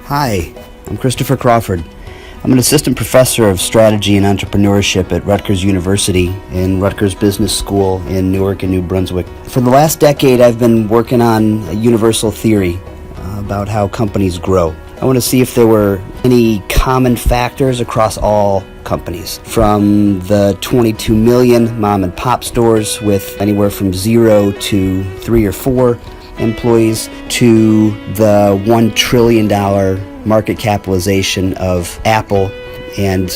Hi, I'm Christopher Crawford. I'm an assistant professor of strategy and entrepreneurship at Rutgers University in Rutgers Business School in Newark and New Brunswick. For the last decade, I've been working on a universal theory about how companies grow. I want to see if there were any common factors across all companies, from the 22 million mom and pop stores with anywhere from 0 to 3 or 4 employees to the $1 trillion market capitalization of Apple, and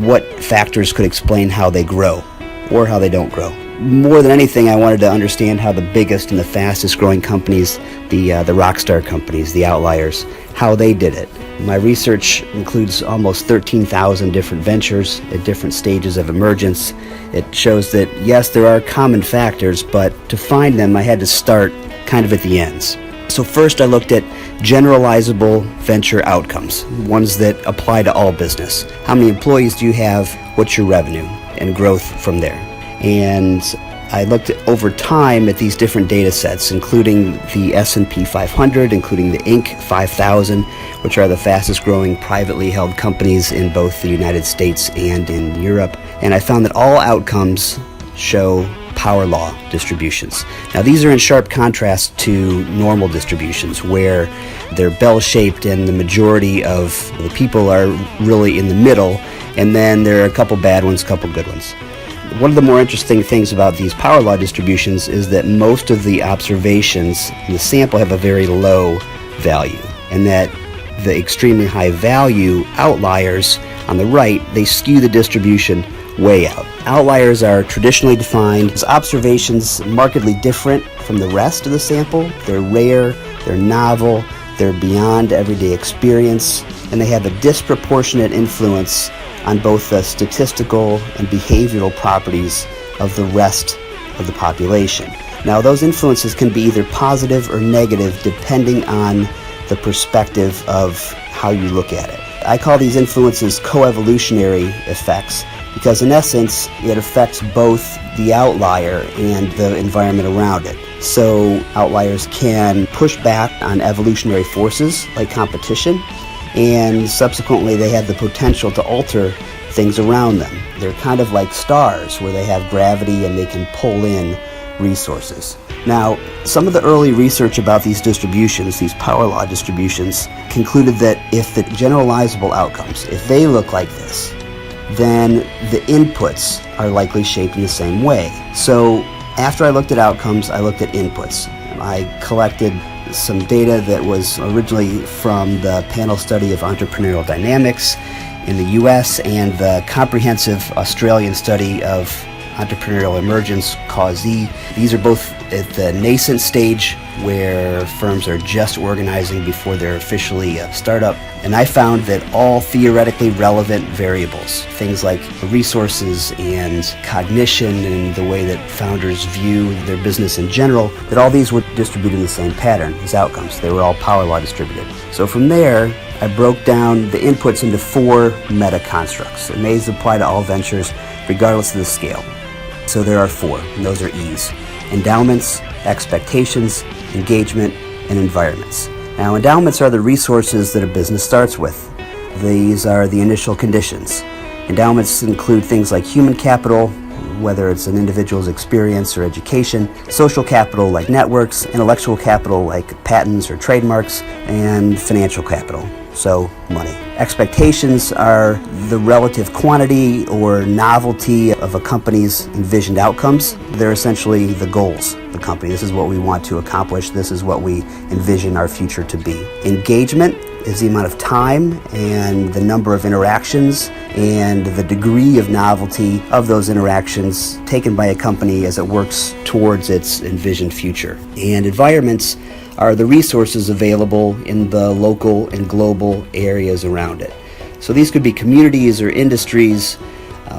what factors could explain how they grow or how they don't grow. More than anything, I wanted to understand how the biggest and the fastest growing companies, the rock star companies, the outliers, how they did it. My research includes almost 13,000 different ventures at different stages of emergence. It shows that, yes, there are common factors, but to find them, I had to start kind of at the ends. So first I looked at generalizable venture outcomes, ones that apply to all business. How many employees do you have? What's your revenue? And growth from there. And I looked at, over time, at these different data sets, including the S&P 500, including the Inc. 5000, which are the fastest growing privately held companies in both the United States and in Europe. And I found that all outcomes show power law distributions. Now, these are in sharp contrast to normal distributions, where they're bell-shaped and the majority of the people are really in the middle, and then there are a couple bad ones, a couple good ones. One of the more interesting things about these power law distributions is that most of the observations in the sample have a very low value, and that the extremely high value outliers on the right, they skew the distribution way out. Outliers are traditionally defined as observations markedly different from the rest of the sample. They're rare, they're novel, they're beyond everyday experience, and they have a disproportionate influence on both the statistical and behavioral properties of the rest of the population. Now, those influences can be either positive or negative depending on the perspective of how you look at it. I call these influences coevolutionary effects, because in essence, it affects both the outlier and the environment around it. So outliers can push back on evolutionary forces like competition, and subsequently they have the potential to alter things around them. They're kind of like stars, where they have gravity and they can pull in resources. Now, some of the early research about these distributions, these power law distributions, concluded that if the generalizable outcomes, if they look like this, then the inputs are likely shaped in the same way. So after I looked at outcomes, I looked at inputs. I collected some data that was originally from the panel study of entrepreneurial dynamics in the US and the comprehensive Australian study of entrepreneurial emergence, CAUSE. These are both at the nascent stage, where firms are just organizing before they're officially a startup. And I found that all theoretically relevant variables, things like resources and cognition and the way that founders view their business in general, that all these were distributed in the same pattern as outcomes. They were all power law distributed. So from there, I broke down the inputs into 4 meta-constructs, and these apply to all ventures regardless of the scale. So there are 4, and those are E's: endowments, expectations, engagement, and environments. Now, endowments are the resources that a business starts with. These are the initial conditions. Endowments include things like human capital, whether it's an individual's experience or education, social capital like networks, intellectual capital like patents or trademarks, and financial capital, so money. Expectations are the relative quantity or novelty of a company's envisioned outcomes. They're essentially the goals of the company. This is what we want to accomplish. This is what we envision our future to be. Engagement is the amount of time and the number of interactions and the degree of novelty of those interactions taken by a company as it works towards its envisioned future. And environments are the resources available in the local and global areas around it. So these could be communities or industries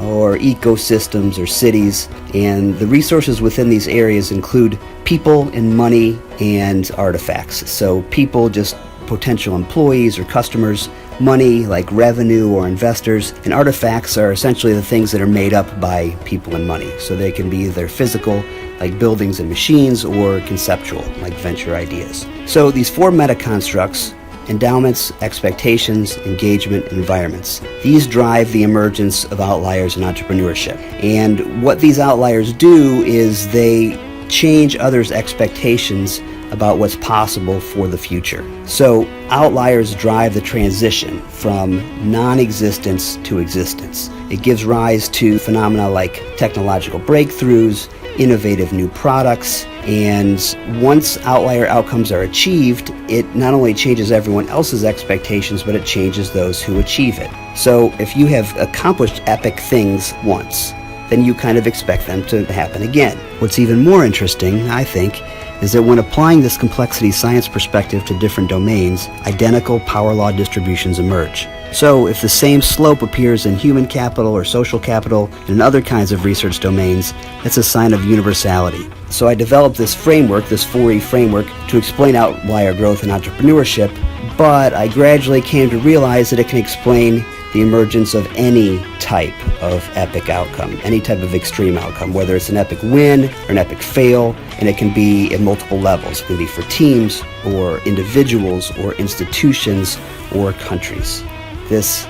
or ecosystems or cities, and the resources within these areas include people and money and artifacts. So people, just potential employees or customers; money, like revenue or investors; and artifacts are essentially the things that are made up by people and money. So they can be either physical, like buildings and machines, or conceptual, like venture ideas. So these 4 meta-constructs Endowments, expectations, engagement, and environments. These drive the emergence of outliers in entrepreneurship. And what these outliers do is they change others' expectations about what's possible for the future. So outliers drive the transition from non-existence to existence. It gives rise to phenomena like technological breakthroughs, innovative new products, and once outlier outcomes are achieved, it not only changes everyone else's expectations, but it changes those who achieve it. So if you have accomplished epic things once, then you kind of expect them to happen again. What's even more interesting, I think, is that when applying this complexity science perspective to different domains, identical power law distributions emerge. So if the same slope appears in human capital or social capital and in other kinds of research domains, that's a sign of universality. So I developed this framework, this 4E framework, to explain outlier growth in entrepreneurship, but I gradually came to realize that it can explain the emergence of any type of epic outcome, any type of extreme outcome, whether it's an epic win or an epic fail, and it can be at multiple levels. It can be for teams or individuals or institutions or countries. This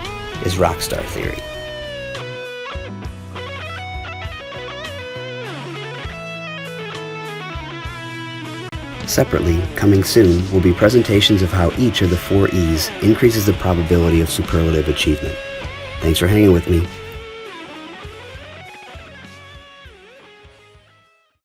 is Rockstar Theory. Separately, coming soon, will be presentations of how each of the 4 E's increases the probability of superlative achievement. Thanks for hanging with me.